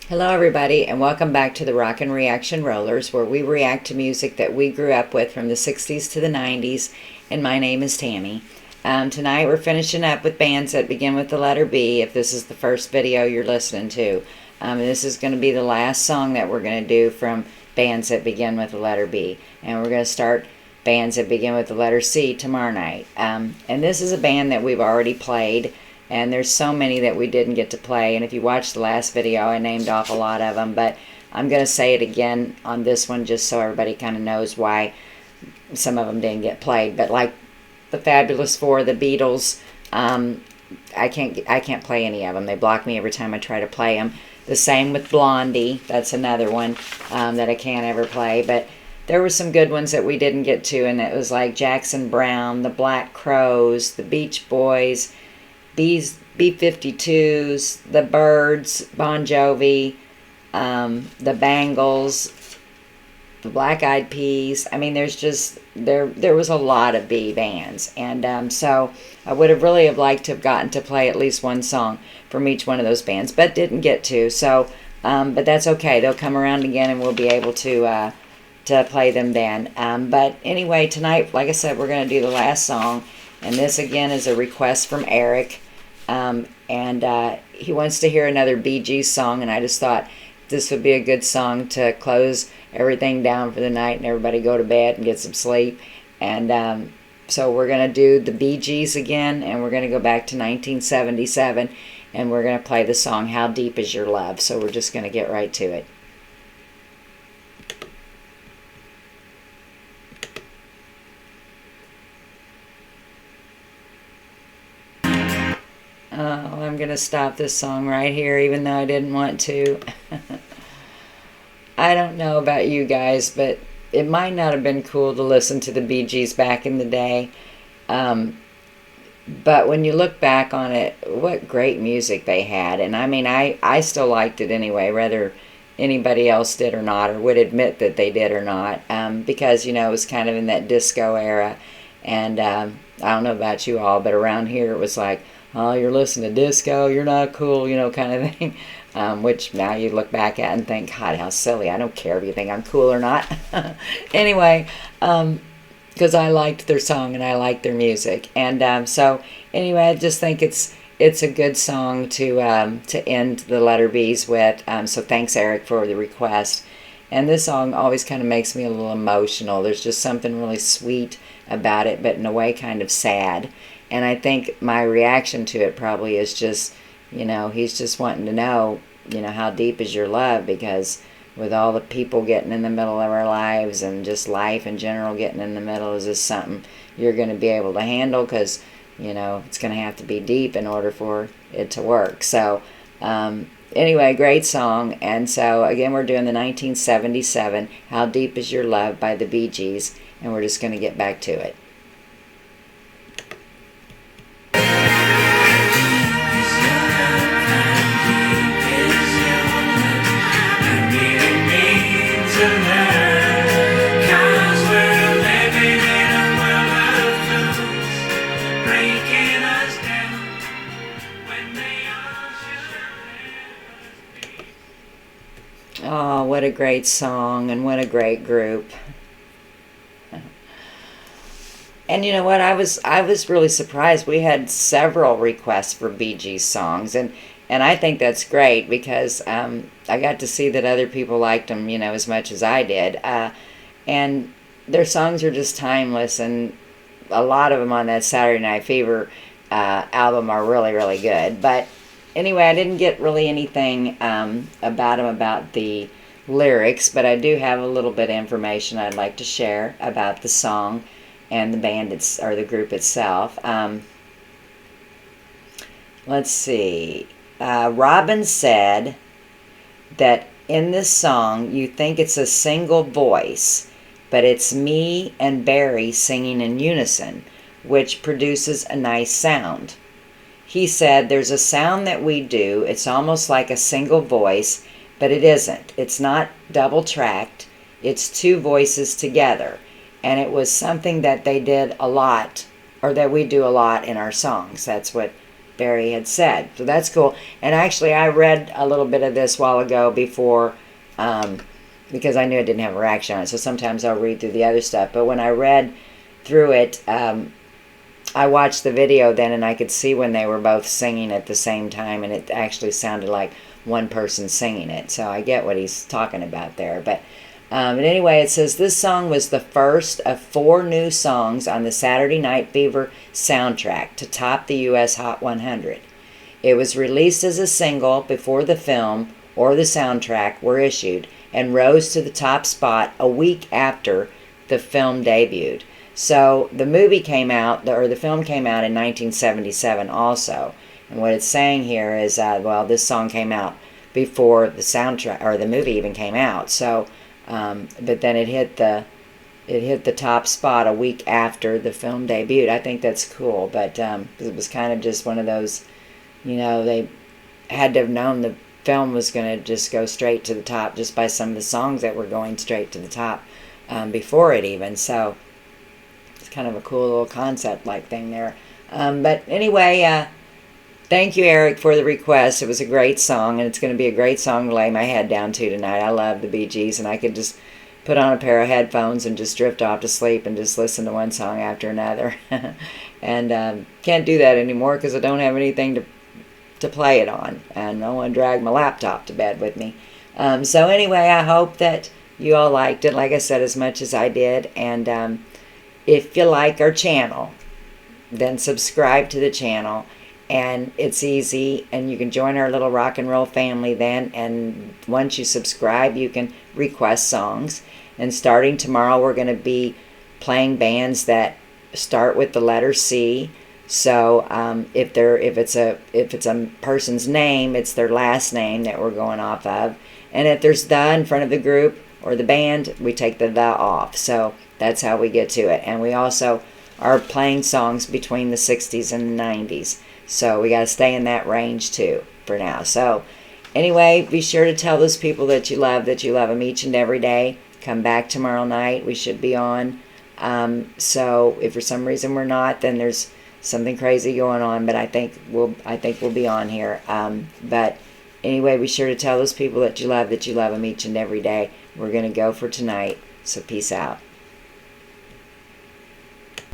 Hello, everybody, and welcome back to the Rockin' Reaction Rollers, where we react to music that we grew up with from the 60s to the 90s, and my name is Tammy. Tonight we're finishing up with bands that begin with the letter B, if this is the first video you're listening to. This is going to be the last song that we're going to do from bands that begin with the letter B, and we're going to start bands that begin with the letter C tomorrow night. And this is a band that we've already played. And there's so many that we didn't get to play. And if you watched the last video, I named off a lot of them. But I'm going to say it again on this one just so everybody kind of knows why some of them didn't get played. But like the Fabulous Four, the Beatles, I can't play any of them. They block me every time I try to play them. The same with Blondie. That's another one that I can't ever play. But there were some good ones that we didn't get to. And it was like Jackson Browne, the Black Crowes, the Beach Boys, B-52s, the Byrds, Bon Jovi, the Bangles, the Black Eyed Peas. I mean, there was a lot of B bands, and so I would have really liked to have gotten to play at least one song from each one of those bands, but didn't get to. So, but that's okay. They'll come around again, and we'll be able to play them then. But anyway, tonight, like I said, we're going to do the last song, and this again is a request from Eric. He wants to hear another Bee Gees song, and I just thought this would be a good song to close everything down for the night and everybody go to bed and get some sleep. And so we're going to do the Bee Gees again, and we're going to go back to 1977, and we're going to play the song How Deep Is Your Love. So we're just going to get right to it. Oh, I'm going to stop this song right here, even though I didn't want to. I don't know about you guys, but it might not have been cool to listen to the Bee Gees back in the day. But when you look back on it, what great music they had. And I mean, I still liked it anyway, whether anybody else did or not, or would admit that they did or not, because, you know, it was kind of in that disco era. And I don't know about you all, but around here it was like, oh, you're listening to disco, you're not cool, you know, kind of thing. Which now you look back at and think, God, how silly. I don't care if you think I'm cool or not. Anyway, because I liked their song and I liked their music. And so anyway, I just think it's a good song to end the letter B's with. So thanks, Eric, for the request. And this song always kind of makes me a little emotional. There's just something really sweet about it, but in a way kind of sad. And I think my reaction to it probably is just, you know, he's just wanting to know, you know, how deep is your love, because with all the people getting in the middle of our lives and just life in general getting in the middle, is this something you're going to be able to handle? Because, you know, it's going to have to be deep in order for it to work. So, anyway, great song. And so, again, we're doing the 1977 How Deep Is Your Love by the Bee Gees, and we're just going to get back to it. Oh, what a great song, and what a great group. And you know what? I was really surprised. We had several requests for Bee Gees songs, and I think that's great, because I got to see that other people liked them, you know, as much as I did. And their songs are just timeless, and a lot of them on that Saturday Night Fever album are really, really good. But anyway, I didn't get really anything about them, about the lyrics, but I do have a little bit of information I'd like to share about the song and the band, or the group itself. Let's see. Robin said that in this song, you think it's a single voice, but it's me and Barry singing in unison, which produces a nice sound. He said, there's a sound that we do, it's almost like a single voice, but it isn't. It's not double-tracked. It's two voices together. And it was something that they did a lot, or that we do a lot in our songs. That's what Barry had said. So that's cool. And actually, I read a little bit of this a while ago before, because I knew it didn't have a reaction on it. So sometimes I'll read through the other stuff. But when I read through it, I watched the video then, and I could see when they were both singing at the same time, and it actually sounded like one person singing it. So I get what he's talking about there. But anyway, it says this song was the first of 4 new songs on the Saturday Night Fever soundtrack to top the U.S. Hot 100. It was released as a single before the film or the soundtrack were issued and rose to the top spot a week after the film debuted. So the movie came out, or the film came out in 1977 also. And what it's saying here is, well, this song came out before the soundtrack, or the movie even came out. So, but then it hit the top spot a week after the film debuted. I think that's cool, but it was kind of just one of those, they had to have known the film was going to just go straight to the top just by some of the songs that were going straight to the top before it even. So it's kind of a cool little concept-like thing there. But anyway, thank you, Eric, for the request. It was a great song, and it's going to be a great song to lay my head down to tonight. I love the Bee Gees, and I could just put on a pair of headphones and just drift off to sleep and just listen to one song after another. And can't do that anymore because I don't have anything to play it on, and I don't want to drag my laptop to bed with me. So anyway, I hope that you all liked it, like I said, as much as I did. And if you like our channel, then subscribe to the channel. And it's easy, and you can join our little rock and roll family then. And once you subscribe, you can request songs. And starting tomorrow, we're going to be playing bands that start with the letter C. So if it's a person's name, it's their last name that we're going off of. And if there's the in front of the group or the band, we take the off. So that's how we get to it. And we also are playing songs between the 60s and the 90s. So we got to stay in that range too for now. So anyway, be sure to tell those people that you love them each and every day. Come back tomorrow night. We should be on. So if for some reason we're not, then there's something crazy going on. But I think we'll be on here. But anyway, be sure to tell those people that you love them each and every day. We're going to go for tonight. So peace out.